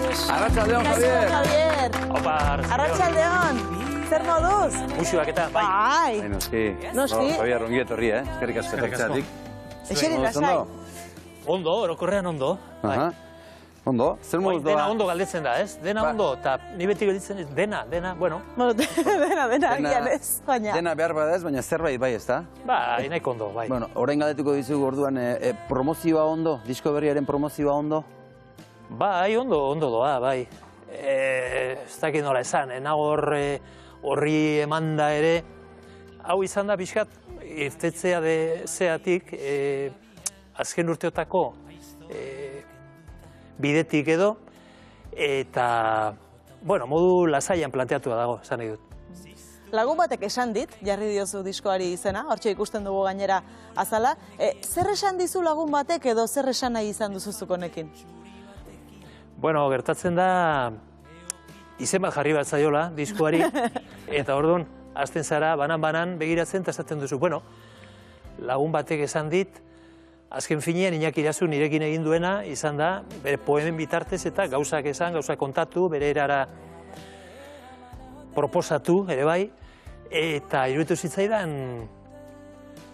Arratsaldeon, Javier. Opa, Arratsaldeon. Zer moduz? musuak eta bai. Bai. Noski. Javier, ongi etorri, eskerrik asko etortzeatik. Eseri lasai. Ondo, orokorrean ondo. Ondo, zer moduz doa? Dena ondo galdetzen da, ez? Dena ondo, eta ni beti galdetzen ez, dena, bueno. Dena, agian ez, baina. Dena behar bada ez, baina zerbait bai, ez da? Bai, nahiko ondo, bai. Bueno, orain galdetuko dizugu orduan, promozioa ondo, disko berriaren promozioa ondo? Bai, ondo doa, bai. Ez dakit nola esan, nago horri emanda ere, hau izan da pixkat, irtetzea zeatik, azken urteotako bidetik edo, eta, bueno, modu lasaian planteatua dago, esan nahi dut. Lagun batek esan dit, jarri diozu diskoari izena, hortxe ikusten dugu gainera azala. Zer esan dizu lagun batek edo zer esan nahi izan duzuzuk honekin? Bueno, gertatzen da, izen bat jarri bat zaiola diskoari, eta orduan, hasten zara, banan begiratzen, eta esaten duzu, bueno, lagun batek esan dit, azken finean, Iñaki Irazu nirekin egin duena, izan da, bere poemen bitartez eta gauzak esan, gauzak kontatu, bere erara proposatu, ere bai, eta iruditu zitzaidan,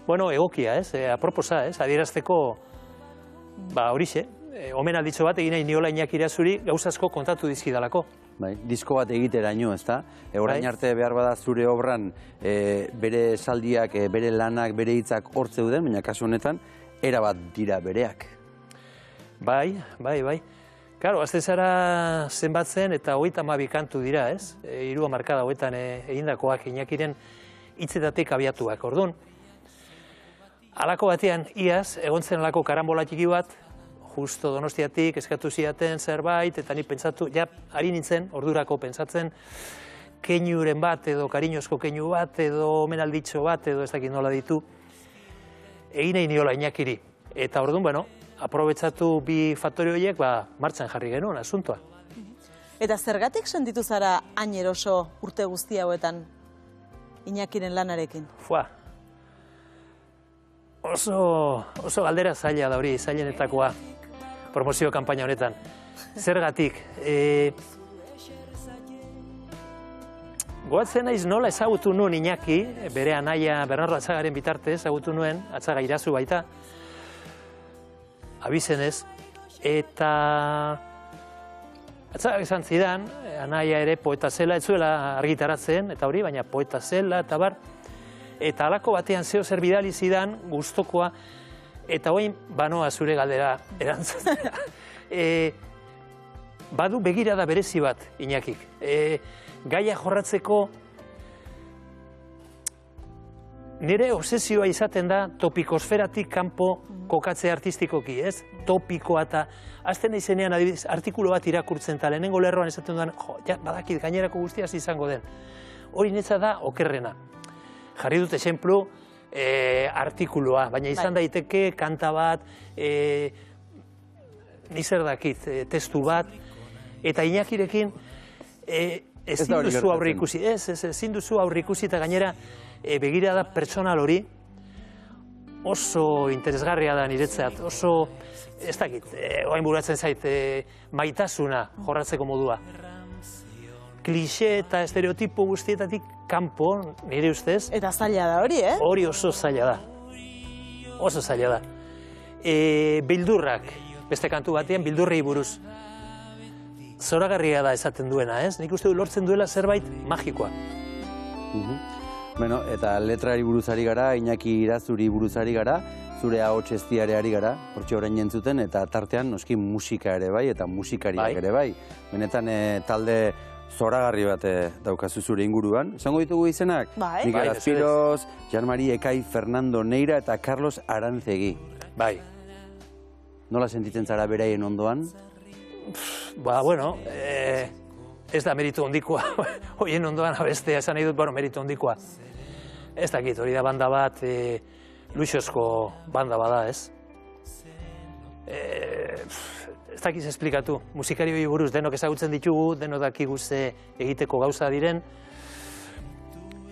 bueno, egokia, ez, aproposa, ez, adierazteko, horixe, omenalditxo bat egin nahi niola Iñaki Irazuri gauza asko kontatu dizkidalako. Bai, disko bat egiteraino, ez da? Orain arte behar bada zure obran bere esaldiak, bere lanak, bere hitzak hor zeuden, baina kasu honetan, erabat dira bereak. Bai. Karo, azte zara zenbatzen eta 32 kantu dira, ez? 3 hamarkada hauetan egindakoak Iñakiren hitzetatik abiatuak. Orduan, halako batean, iaz, egon zen halako karambola txiki bat, justo Donostiatik eskatu zidaten zerbait, eta ni pentsatu, ari nintzen, ordurako pentsatzen, keinuren bat, edo kariñozko keinu bat, edo omenalditxo bat, edo ez dakit nola ditu, egin nahi niola Iñakiri. Eta orduan, bueno, aprobetsatu bi faktore horiek, martxan jarri genuen asuntoa. Eta zergatik sentitu zara hain eroso urte guzti hauetan Iñakiren lanarekin? Oso galdera zaila da hori, zailenetakoa promozio kanpaina honetan. Zergatik, goatzen naiz nola ezagutu nuen Iñaki, bere anaia Bernardo Atzagaren bitartez ezagutu nuen, Atzaga Irazu baita, abizenez, eta Atzagak esan zidan, anaia ere poeta zela, ez zuela argitaratzen, eta hori, baina poeta zela, eta bar, eta halako batean zeo zer bidali zidan, gustokoa, eta hoin banoa zure galdera erantzutea. Badu begirada berezi bat, Iñakik. Gaia jorratzeko nire obsesioa izaten da topikosferatik kanpo kokatze artistikoki, ez? Topikoa eta azten izenean adibidez artikulu bat irakurtzen eta lehenengo lerroan esaten duan, badakit gainerako guztiaz izango den. Hori netza da okerrena. Jarri dut esenplu artikulua, baina izan daiteke kanta bat, nizer dakit, testu bat, eta Iñakirekin ezin duzu aurre ikusi, ezin duzu aurre ikusi eta gainera begirada pertsonal hori oso interesgarria da niretzat, oso, ez dakit, oain buratzen zait, maitasuna jorratzeko modua. Klixe eta estereotipo guztietatik kanpo, nire ustez. Eta zaila da hori, Hori oso zaila da. Oso zaila da. Bildurrak, beste kantu batean, bildurrei buruz. Zoragarria da esaten duena, ez? Nik uste du lortzen duela zerbait magikoa. Bueno, eta letrari buruzari gara, Iñaki Irazuri buruzari gara, zure ahots eztiare ari gara, hortxe orain jentzuten, eta tartean noski musika ere bai, eta musikariak ere bai. Benetan talde zoragarri bat daukazu zure inguruan. Esango ditugu izenak? Mikel Azpiroz, Jan-Mari Ekai, Fernando Neira eta Carlos Arantzegi. Bai. Nola sentitzen zara beraien ondoan? Bueno, ez da meritu ondikoa, horien ondoan abestea esan nahi dut, meritu ondikoa. Ez dakit, hori da banda bat, luxuzko banda bada, ez? Ez dakiz esplikatu, musikarioi buruz denok ezagutzen ditugu, denok dakigu ze egiteko gauza diren.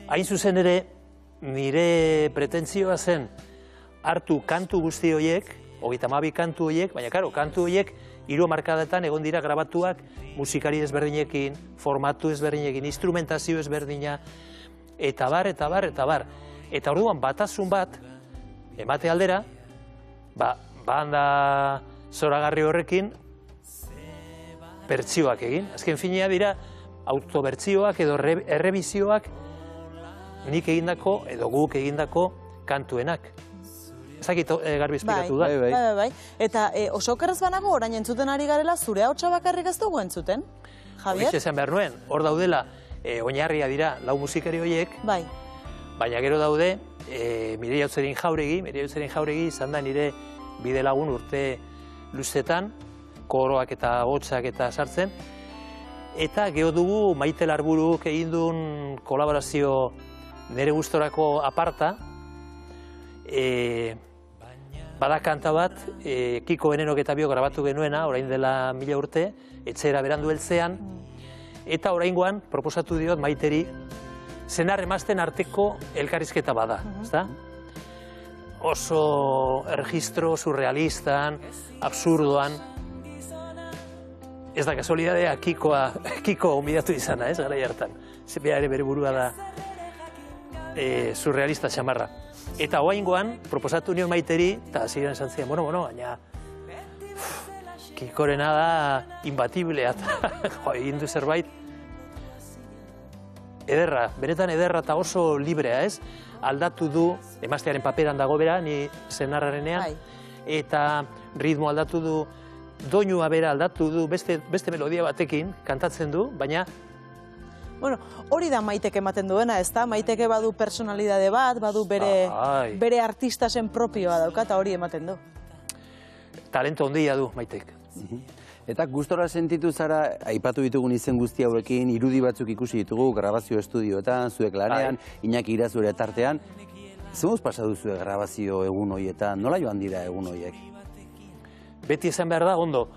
Hain zuzen ere, nire pretentzioa zen hartu kantu guzti horiek, 32 kantu horiek, baina karo, kantu horiek hiru hamarkadetan egon dira grabatuak musikari ezberdinekin, formatu ezberdinekin, instrumentazio ezberdina, eta bar, eta bar, eta bar. Eta orduan batasun bat, emate aldera, banda zoragarri horrekin, bertsioak egin. Azken finea dira, autobertsioak edo errebizioak nik egindako edo guk egindako kantuenak. Ezakit garbi esplikatu da. Bai. Eta oso okerrez banago, orain entzuten ari garela, zure hautsa bakarrik ez dugu entzuten, Javier? Horixe esan behar nuen, hor daudela, oinarria dira lau musikari horiek, Bai. baina gero daude, Mireia Utzerin Jauregi izan da nire bide lagun urte luzetan, koroak eta hotsak eta sartzen, eta gero dugu Maite Larburuk egin duen kolaborazio nire gustorako aparta, bada kanta bat, Kiko Benenok eta biok grabatu genuena, orain dela 1000 urte, etxera berandu heltzean, eta oraingoan proposatu diot Maiteri senar emazten arteko elkarrizketa bada, ezta? Oso erregistro surrealistan, absurdoan, ez da kasualidadea Kiko onbidatu izana, ez, garai hartan. Zepea ere bere burua da surrealista xamarra. Eta oraingoan proposatu nion Maiteri, eta hasieran esan ziren, bueno, baina Kikorena da imbatiblea, eta egin du zerbait ederra, benetan ederra eta oso librea, ez? Aldatu du, emaztearen paperan dago bera, ni senarrarenean, eta ritmo aldatu du, doinua bera aldatu du, beste melodia batekin kantatzen du, baina... Bueno, hori da Maitek ematen duena, ez da? Maiteke badu personalidade bat, badu bere artistasen propioa dauka, eta hori ematen du. Talento handia du Maitek. Eta gustora sentitu zara, aipatu ditugun izen guzti hauekin, irudi batzuk ikusi ditugu, grabazio estudioetan, zuek lanean, Iñaki Irazure tartean. Zemuz pasatu zuek grabazio egun horietan, nola joan dira egun horiek? Beti esan behar da, ondo.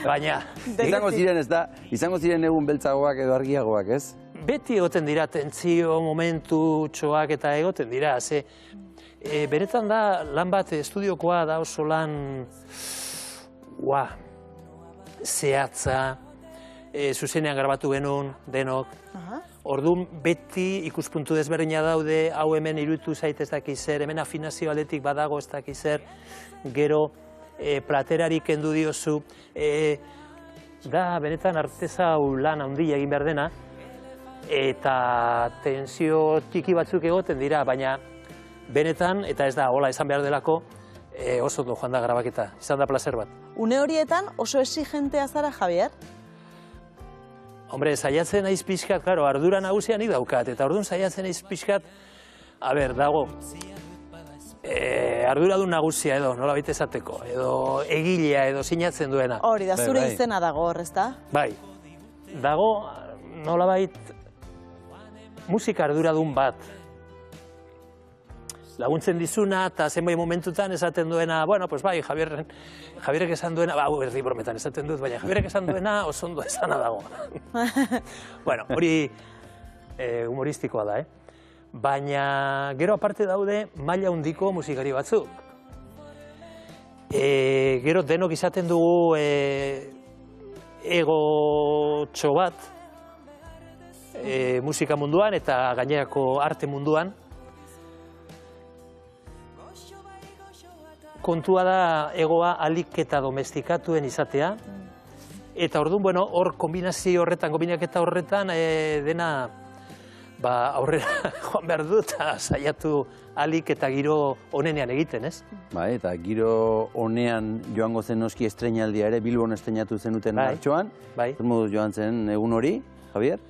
Baina... Izango ziren, ez da? Izango ziren egun beltzagoak edo argiagoak, ez? Beti egoten dira, tentsio, momentu, txoak eta egoten dira. Beretan da, lan bat estudiokoa da oso lan... zehatza, zuzenean grabatu genuen, denok. Orduan beti ikuspuntu desberdina daude, hau hemen iruditu zait ez dakiz zer, hemen afinazio aldetik badago ez dakiz zer, gero platerarik kendu diozu, da benetan artezau lan handia egin behar dena, eta tensio txiki batzuk egoten dira, baina benetan, eta ez da hola esan behar delako, oso ondo joan da grabaketa, izan da placer bat. Une horietan oso exigentea zara, Javier? Hombre, saiatzen naiz pixkat, claro, ardura nagusia nik daukat, eta orduan saiatzen naiz pixkat, dago, arduradun nagusia edo, nola baita esateko, edo egilea edo sinatzen duena. Hori da, zure izena dago hor, ez da? Bai, dago, nola bait, musika arduradun bat, laguntzen dizuna, eta zenbait momentutan esaten duena, bueno, pues bai, Javierek esan duena, erdi brometan esaten dut, baina Javierek esan duena oso ondo esana dago. Bueno, hori humoristikoa da, Baina gero aparte daude maila handiko musikari batzuk. Gero denok izaten dugu egotxo bat musika munduan eta gainerako arte munduan. Kontua da egoa alik eta domestikatuen izatea. Eta orduan, bueno, hor kombinazio horretan, kombinaketa horretan, dena aurrera joan behar du eta saiatu alik eta giro onenean egiten, ez? Bai, eta giro onean joango zen noski estreinaldia ere, Bilbon estreinatu zenuten martxoan. Bai. Zer moduz joan zen egun hori, Javier?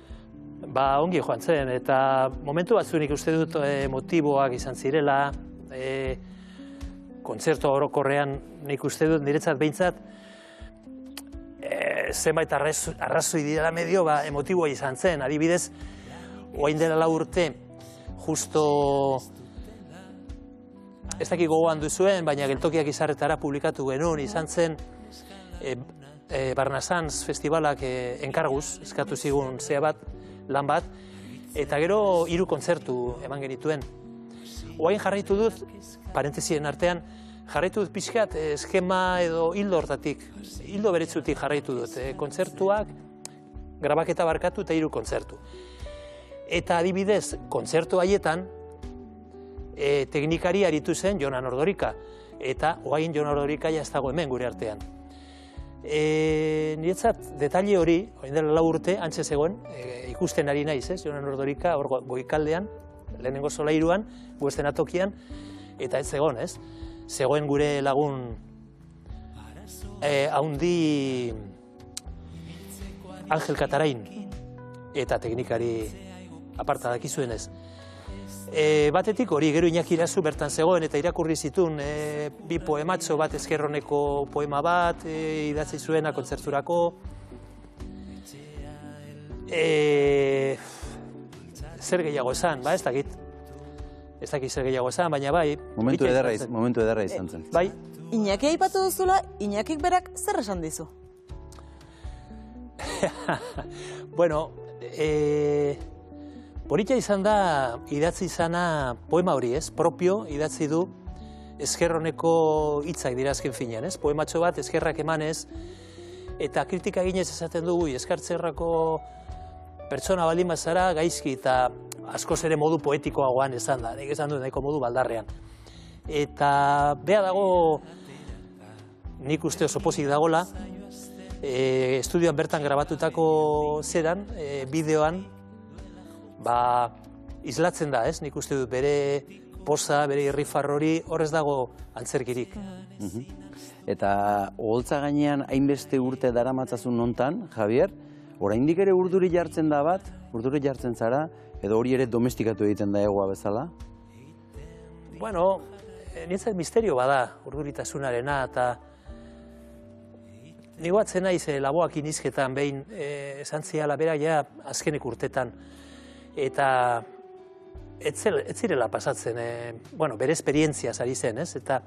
Ongi joan zen, eta momentu batzunik uste dut motiboak izan zirela, kontzertu orokorrean nik uste dut, niretzat behintzat, zenbait arrazoi dira medio emotiboa izan zen. Adibidez, oain dela 4 urte, justo, ez dakik gogoan duzuen, baina geltokiak izarretara publikatu genuen, izan zen Barnasantz festivalak enkarguz, eskatu zigun zea bat, lan bat, eta gero 3 kontzertu eman genituen. Oain jarraitu dut, parentesien artean, jarraitu dut pixkat eskema edo hildo hortatik, hildo beretzutik jarraitu dut. Kontzertuak, grabaketa barkatu eta 3 kontzertu. Eta adibidez, kontzertu haietan, teknikari aritu zen Jonan Ordorika. Eta oain Jonan Ordorika ja ez dago hemen gure artean. Niretzat, detalle hori, orain dela 4 urte, antxe zegoen, ikusten ari naiz, ez? Jonan Ordorika, hor goikaldean, lehenengo solairuan, gu eszenatokian, eta ez zegoen, ez? Zegoen gure lagun haundi Angel Katarain eta teknikari aparta dakizuen ez. Batetik hori, gero Iñaki Irazu bertan zegoen eta irakurri zituen 2 poematxo bat, Ezkerroneko poema bat, idatzi zuena kontzerturako. Zer gehiago esan, ba, ez dakit. Ez dakit zer gehiago esan, baina bai. Momentu ederra izan zen. Bai. Iñaki aipatu duzula, Iñakik berak zer esan dizu? Bueno, politia izan da idatzi izana poema hori, ez? Propio idatzi du Ezkerroneko hitzak dira azken finean, ez? Poematxo bat eskerrak emanez, eta kritika eginez esaten dugu, eskartzerrako pertsona baldin bazara gaizki eta askoz ere modu poetikoagoan esan da, nik esan du nahiko modu baldarrean. Eta beha dago, nik uste oso pozik dagola, estudioan bertan grabatutako zeran, bideoan, ba, islatzen da, ez? Nik uste dut bere poza, bere irrifar hori, horrez dago antzerkirik. Eta oholtza gainean hainbeste urte daramatzazun nontan, Javier, oraindik ere urduri jartzen da bat, urduri jartzen zara, edo hori ere domestikatu egiten da egoa bezala? Bueno, nintzen misterio bada urduritasunarena, eta nigo atzen naiz laboak inizketan behin esan ziala bera ja azkenek urtetan. Eta ez zirela pasatzen, bueno, bere esperientziaz ari zen, ez? Eta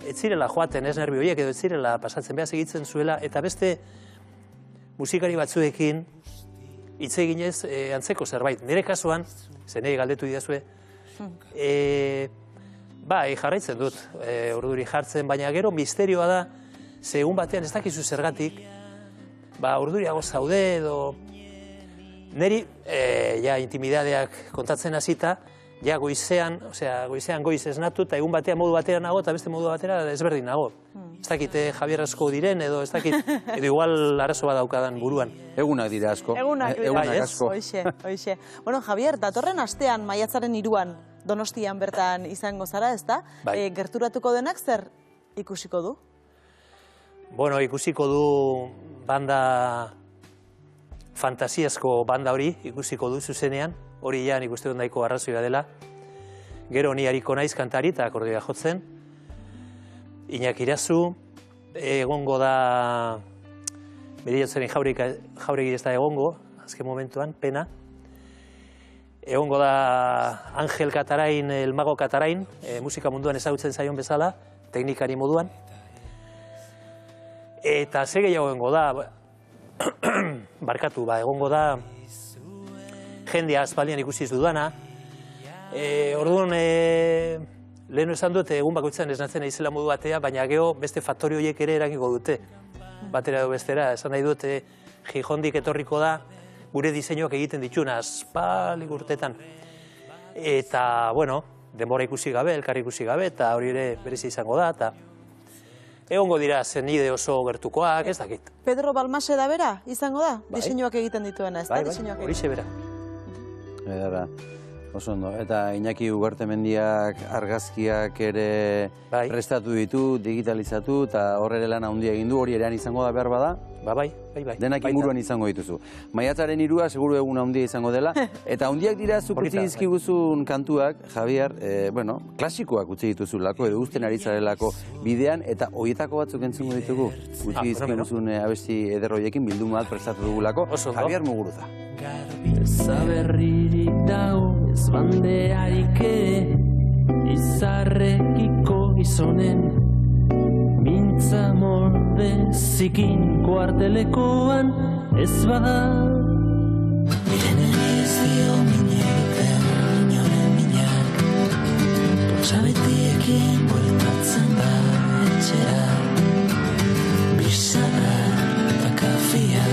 ez zirela joaten, ez nervi horiek edo ez zirela pasatzen, beha segitzen zuela, eta beste musikari batzuekin hitz eginez antzeko zerbait. Nire kasuan, zenei galdetu didazue, bai, jarraitzen dut, urduri jartzen, baina gero misterioa da, ze egun batean ez dakizu zergatik, ba, urduriago zaude edo... Neri, ja, intimidadeak kontatzen hasita, ja, goizean goiz esnatu, eta egun batean modu batera nago, eta beste modu batera ezberdin nago. Ez dakit Javier asko diren, edo ez dakit, edo igual arazo bat daukadan buruan. Egunak dira asko. Egunak asko. Hoixe. Bueno, Javier, datorren astean, maiatzaren 3an, Donostian bertan izango zara, ez da? Bai. Gerturatuko denak zer ikusiko du? Bueno, ikusiko du banda... fantasiazko banda hori ikusiko du zuzenean, hori ja nik uste dut nahiko arrazoia dela. Gero ni hariko naiz kantari eta akordeoia jotzen. Iñaki Irazu, egongo da, bere jotzenen jauregi ez da egongo, azken momentuan, pena. Egongo da Angel Katarain, el mago Katarain, musika munduan ezagutzen zaion bezala, teknikari moduan. Eta ze gehiago egongo da, barkatu, egongo da jendea aspaldian ikusiz dudana. Orduan, lehen esan dut, egun bakoitzan esnatzen naizela modu batea, baina gero beste faktori horiek ere eragiko dute. Batera edo bestera, esan nahi dut, Gijondik etorriko da, gure diseinuak egiten dituna, aspalik urtetan. Eta, bueno, denbora ikusi gabe, elkarri ikusi gabe, eta hori ere berezi izango da, eta egongo dira zenide oso gertukoak, ez dakit. Pedro Balmase da bera, izango da? Diseinuak egiten dituena, ez da? Bai, horixe bera. Edara, oso ondo. Eta Iñaki Ugartemendiak argazkiak ere prestatu ditu, digitalizatu, eta horre lan handia egin du, hori erean izango da behar bada? Bai. Denak inguruan izango dituzu. Maiatzaren 3a seguru egun handia izango dela, eta handiak dira zuk utzi dizkiguzun kantuak, Javier, bueno, klasikoak utzi dituzulako, edo uzten ari zarelako bidean, eta horietako batzuk entzungo ditugu. Utzi dizkiguzun abesti ederroiekin bilduma bat prestatu dugulako, Javier Muguruza. Zaberririk dago ez bandearik ere, izarrekiko gizonen, mintza morde zikin kuartelekoan ez bada. Miren ez dio minegiten inoren minak, poltsabetiekin bueltatzen da. etxera, bizarra eta kafia.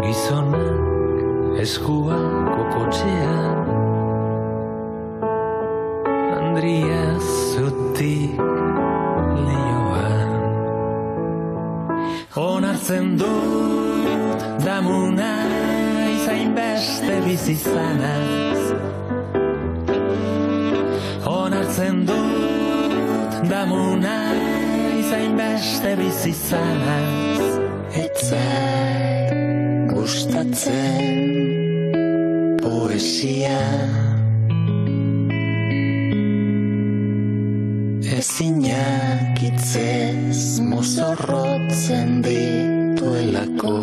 Gizonak eskua kokotxean, Andria zutik lehioan. Onartzen dut damuna izain beste bizizanaz. Onartzen dut damuna izain beste bizizanaz. Etzai gustatzen poesia, ezinak itzez mozorrotzen dituelako.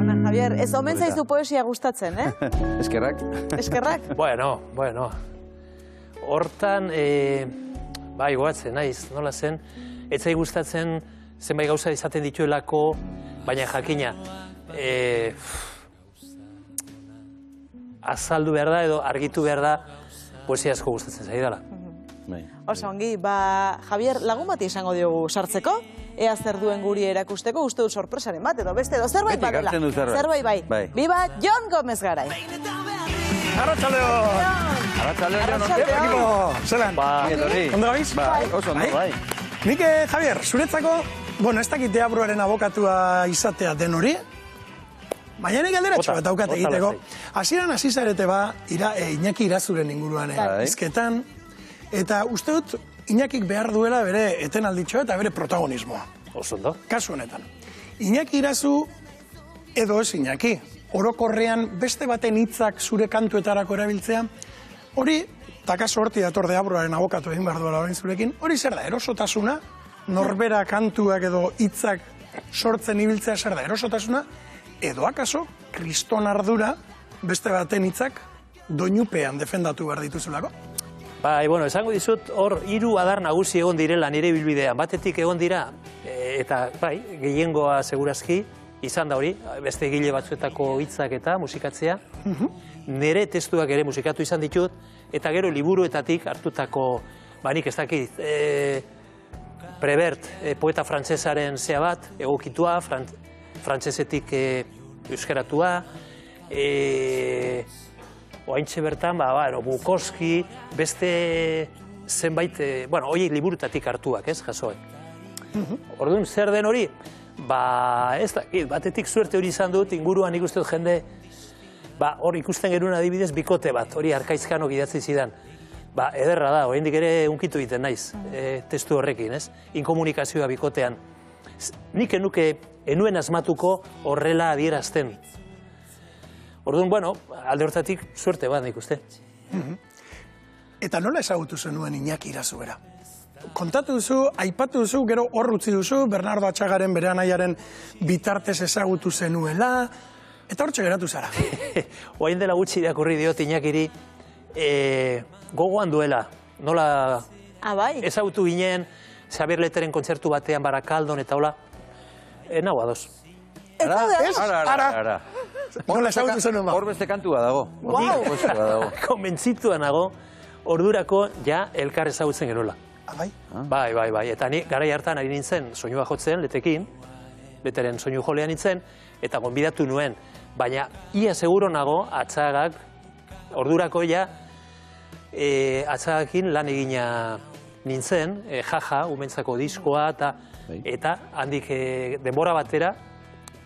Ona, Javier, ez omen zaizu poesia gustatzen, Eskerrak. Eskerrak? Bueno. Hortan, bai, goatzen, naiz, nola zen, etzai gustatzen zenbait gauza izaten dituelako, baina jakina, azaldu behar da edo argitu behar da poesia asko gustatzen zaidala. Oso ongi, Javier, lagun bat izango diogu sartzeko, ea zer duen guri erakusteko, uste dut sorpresaren bat, edo beste, edo zerbait Beti badela. ekartzen du zerbait. Zerbait bai. Biba Jon Gomez Garai. Arratxaleo! Arratxaleo! Zelan? Ondo gabiz? Bai, oso ondo. Bai. Nik, Javier, zuretzako, ez dakit deabruaren abokatua izatea den hori, baina nik alderatxo bat daukat egiteko. Hasieran hasi zarete Iñaki Irazuren inguruan hizketan, eta uste dut Iñakik behar duela bere etenalditxoa eta bere protagonismoa. Oso ondo. Kasu honetan. Iñaki Irazu edo ez Iñaki, orokorrean beste baten hitzak zure kantuetarako erabiltzea, hori, eta kasu horti dator deabruaren abokatu egin behar duela orain zurekin, hori zer da, erosotasuna, norbera kantuak edo hitzak sortzen ibiltzea zer da, erosotasuna, edo akaso, kriston ardura, beste baten hitzak doinupean defendatu behar dituzulako. Bai, esango dizut, hor hiru adar nagusi egon direla nire bilbidean. Batetik egon dira, eta bai, gehiengoa segurazki, izan da hori, beste egile batzuetako hitzak eta musikatzea. Nire testuak ere musikatu izan ditut, eta gero liburuetatik hartutako, nik ez dakit, Prevert, poeta frantsesaren zea bat, egokitua, frantsesetik euskaratua, oaintxe bertan, Bukowski, beste zenbait, horiek liburutatik hartuak, jasoek. Orduan, zer den hori? Ez dakit, batetik suerte hori izan dut, inguruan ikusten jende, hor ikusten genuen adibidez bikote bat, hori Arkaizkanok idatzi zidan. Ederra da, oraindik ere unkitu egiten naiz, testu horrekin, inkomunikazioa bikotean. Nik enuen asmatuko horrela adierazten. Orduan, alde hortatik suerte bat nik uste. Eta nola ezagutu zenuen Iñaki Irazu bera? Kontatu duzu, aipatu duzu, gero hor utzi duzu, Bernardo Atxagaren bere anaiaren bitartez ezagutu zenuela, eta hortxe geratu zara. Oain dela gutxi irakurri diot Iñakiri, gogoan duela, nola ezagutu ginen, Xabier Leteren kontzertu batean Barakaldon eta hola, nago ados. Ara! Nola ezagutu zenuen ba? Hor beste kantua dago. Konbentzitua nago, ordurako ja elkar ezagutzen genuela. Bai. Eta ni garai hartan ari nintzen soinua jotzen Letekin, Leteren soinu jolean nintzen, eta gonbidatu nuen. Baina ia seguro nago Atxagak, ordurako ja, Atxagakin lan egina nintzen, jaja, umentzako diskoa, eta handik denbora batera,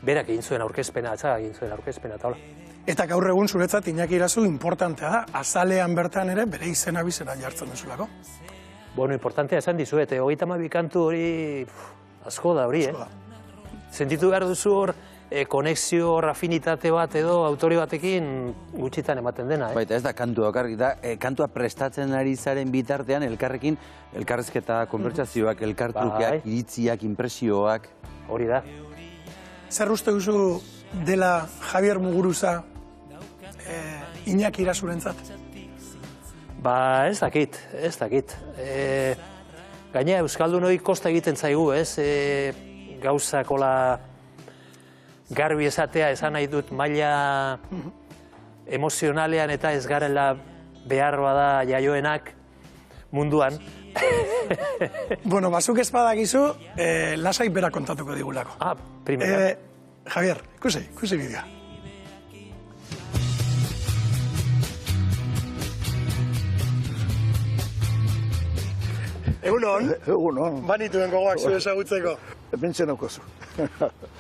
berak egin zuen aurkezpena, Atxagak egin zuen aurkezpena, eta hola. Eta gaur egun zuretzat Iñaki Irazu importantea da, azalean bertan ere bere izena bizena jartzen duzulako. Importantea esan dizuet, 32 kantu hori asko da hori, Sentitu behar duzu hor, konexio, rafinitate bat edo autore batekin gutxitan ematen dena, Baita ez da kantua okarrik, da kantua prestatzen ari zaren bitartean elkarrekin, elkarrezketa, konbertsazioak, elkartrukeak, iritziak, impresioak. Hori da. Zer uste duzu dela Javier Muguruza Iñaki Irazurentzat? Ez dakit. Gaina Euskaldunoi kosta egiten zaigu, gauzakola garbi esatea, esan nahi dut maila emozionalean eta ez garela behar bada jaioenak, munduan. Bueno, bazuk ez badakizu, lasai bera kontatuko digulako. Primera. Javier, ikusi bideoa. Egunon. Egunon. Banituen gogoak zu ezagutzeko. Bentzen okozu.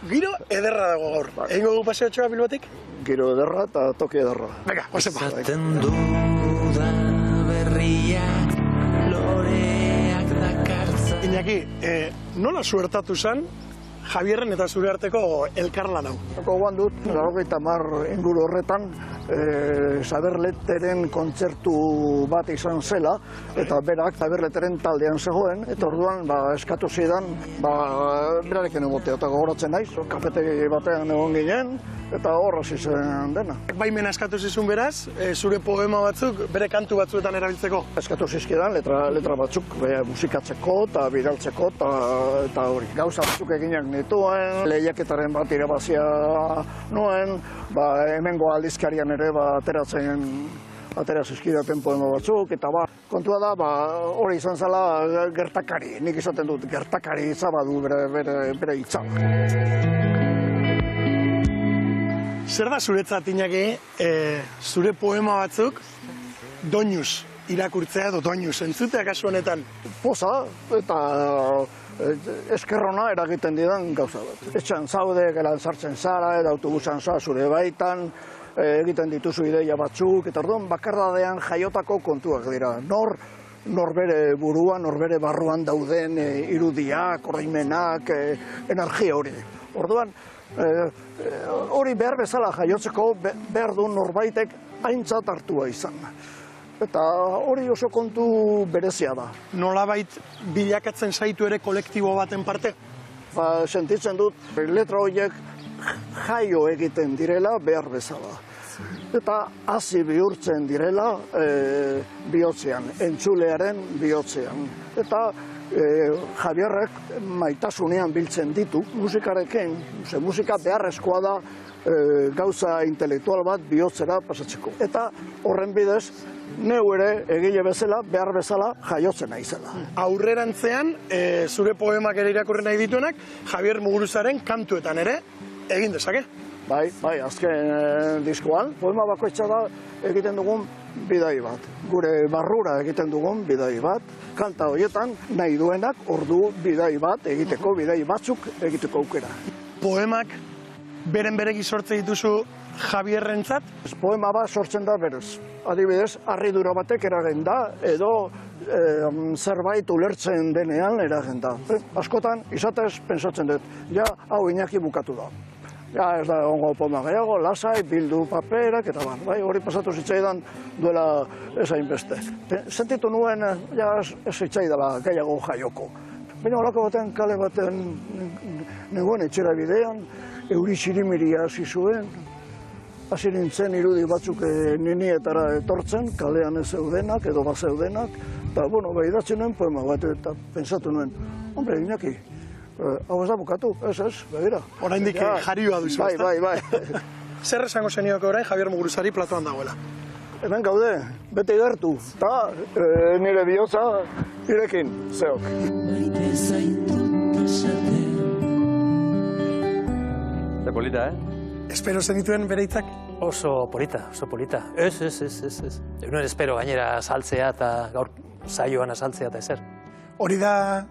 Giro ederra dago gaur. Egingo du paseotxoa Bilbotik? Giro ederra eta toki ederra. Venga, osepa. Zaten du da berriak, loreak dakartza. Iñaki, nola suertatu zen Javierren eta zure arteko elkarlan hau? Gogoan dut, 90 inguru horretan, Saberleteren kontzertu bat izan zela, eta berak Saberleteren taldean zegoen, eta orduan eskatu zidan, berarekin egotea, eta gogoratzen naiz, kafetegi batean egon ginen, eta hor hasi zen dena. Baimena eskatu zizun beraz, zure poema batzuk, bere kantu batzuetan erabiltzeko? Eskatu zizkidan letra batzuk, musikatzeko eta bidaltzeko, eta hori. Gauza batzuk eginak nituen, lehiaketaren bat irabazia nuen, hemengo aldizkarian ere atera zizkidaten poema batzuk, eta kontua da, hori izan zela gertakari, nik izaten dut, gertakari izabadu bere itzala. Zer da zuretzat, Iñaki, zure poema batzuk doinuz irakurtzea edo doinuz entzutea kasu honetan? Poza eta eskerrona eragiten didan gauza bat. Etxan zaude, gelan sartzen zara, edo autobusan zoa zure baitan, egiten dituzu ideia batzuk, eta orduan bakardadean jaiotako kontuak dira. Nor bere buruan, nor bere barruan dauden irudiak, oroimenak, energia hori. Orduan, hori behar bezala jaiotzeko behar du norbaitek aintzat hartua izan. Eta hori oso kontu berezia da. Nolabait bilakatzen zaitu ere kolektibo baten parte? Sentitzen dut, letra horiek jaio egiten direla behar bezala. Eta hasi bihurtzen direla bihotzean, entzulearen bihotzean. Eta Javierrek maitasunean biltzen ditu musikarekin, musika beharrezkoa da gauza intelektual bat bihotzera pasatzeko. Eta horren bidez, neu ere egile bezala, behar bezala jaiotzen naizela. Aurrerantzean, zure poemak ere irakurri nahi dituenak, Javier Muguruzaren kantuetan ere egin dezake. Bai, azken diskoan, poema bakoitza da egiten dugun bidai bat. Gure barrura egiten dugun bidai bat, kanta horietan nahi duenak ordu bidai bat egiteko, bidai batzuk egiteko aukera. Poemak beren beregi sortze dituzu Javierrentzat? Poema bat sortzen da berez. Adibidez, harridura batek eragen da, edo zerbait ulertzen denean eragen da. Askotan, izatez, pentsatzen dut, hau Iñaki bukatu da. Ez da ongo poema gehiago, lasai, bildu paperak, eta bai, hori pasatu zitzaidan duela esain beste. Sentitu nuen, ez zitzaidala gehiago jaioko. Baina horako baten kale baten nengoen etxera bidean, euri xirimiria hasi zuen, hasi nintzen irudi batzuk ninietara etortzen, kalean ez zeudenak edo bazeudenak, eta, idatzi nuen poema bat, eta pensatu nuen, hombre, Iñaki, hau ez da bukatu, ez, begira. Oraindik jarioa duzu, ez da? Bai. Zer esango zenioke orain Javier Muguruzari platoan dagoela? Hemen gaude, bete igertu, eta nire bihotza irekin, zeok. Maite zaitut esatea. Ze polita, Espero zenituen bere hitzak? Oso polita. Ez. Egunen espero gainera saltzea eta gaur saioan asaltzea eta ezer. Hori da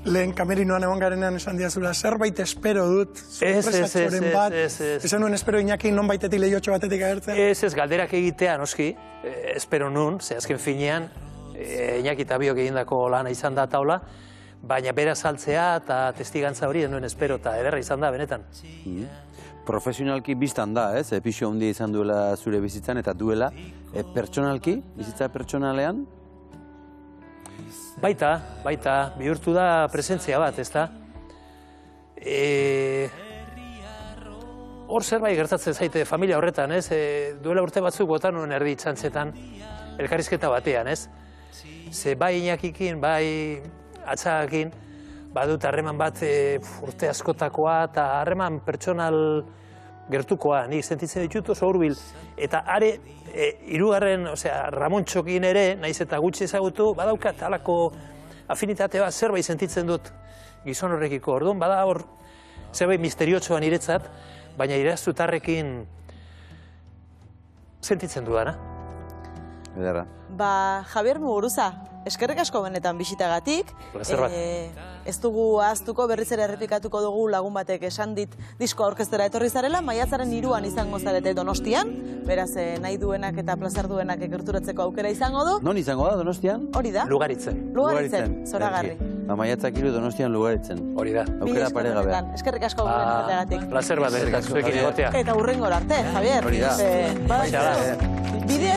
lehen kamerinoan egon garenean esan diazula, zerbait espero dut, sorpresatxoren bat, esan nuen espero Iñaki non baitetik lehiotxo batetik agertzen? Ez, galderak egitea, noski, espero nun, ze azken finean, Iñaki eta biok egindako lana izan da taula, baina bera saltzea eta testigantza hori nuen espero eta ederra izan da, benetan. Profesionalki biztan da, pixo handia izan duela zure bizitzan eta duela, pertsonalki, bizitza pertsonalean? Baita, bihurtu da presentzia bat, ez da? Hor zerbait gertatzen zaite familia horretan, ez? Duela urte batzuk bota nuen erdi txantzetan, elkarrizketa batean, ez? Ze bai Iñakikin, bai Atxagakin, badut harreman bat urte askotakoa eta harreman pertsonal gertukoa, nik sentitzen ditut oso hurbil. Eta are, hirugarren, Ramon Txokin ere, naiz eta gutxi ezagutu, badaukat halako afinitate bat zerbait sentitzen dut gizon horrekiko. Orduan, bada hor zerbait misteriotsoa niretzat, baina Irazutarrekin sentitzen dudana. Ederra. Javier Muguruza, eskerrik asko benetan bisitagatik. Plazer bat. Ez dugu ahaztuko, berriz ere errepikatuko dugu lagun batek esan dit diskoa aurkeztera etorri zarela, maiatzaren 3an izango zarete Donostian, beraz nahi duenak eta plazar duenak gerturatzeko aukera izango du. Non izango da Donostian? Hori da? Lugaritzen. Lugaritzen, zoragarri. Maiatzak 3 Donostian Lugaritzen. Hori da. Aukera paregabe. Eskerrik asko guren egoteagatik. Plazer bat, zuekin egotea. Eta hurrengora arte, Javier. Hori da. Bide